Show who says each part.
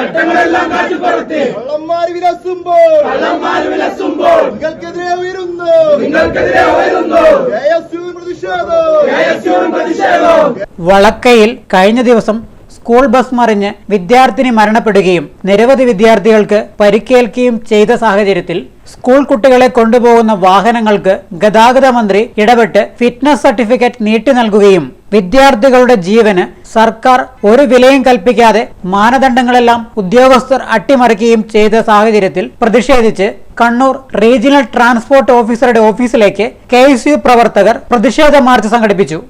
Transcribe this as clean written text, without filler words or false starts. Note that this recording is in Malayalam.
Speaker 1: ചട്ടങ്ങളെല്ലാം കാറ്റുപറത്തി കള്ളന്മാർ വിലസുമ്പോൾ നിങ്ങൾക്കെതിരെ ഉയരുന്നു പ്രതിഷേധം.
Speaker 2: വളക്കയിൽ കഴിഞ്ഞ ദിവസം സ്കൂൾ ബസ് മറിഞ്ഞ് വിദ്യാർത്ഥിനി മരണപ്പെടുകയും നിരവധി വിദ്യാർത്ഥികൾക്ക് പരിക്കേൽക്കുകയും ചെയ്ത സാഹചര്യത്തിൽ സ്കൂൾ കുട്ടികളെ കൊണ്ടുപോകുന്ന വാഹനങ്ങൾക്ക് ഗതാഗത മന്ത്രി ഇടപെട്ട് ഫിറ്റ്നസ് സർട്ടിഫിക്കറ്റ് നീട്ടി നൽകുകയും വിദ്യാർത്ഥികളുടെ ജീവന് സർക്കാർ ഒരു വിലയും കൽപ്പിക്കാതെ മാനദണ്ഡങ്ങളെല്ലാം ഉദ്യോഗസ്ഥർ അട്ടിമറിക്കുകയും ചെയ്ത സാഹചര്യത്തിൽ പ്രതിഷേധിച്ച് കണ്ണൂർ റീജിയണൽ ട്രാൻസ്പോർട്ട് ഓഫീസറുടെ ഓഫീസിലേക്ക് KSU പ്രവർത്തകർ പ്രതിഷേധ മാർച്ച് സംഘടിപ്പിച്ചു.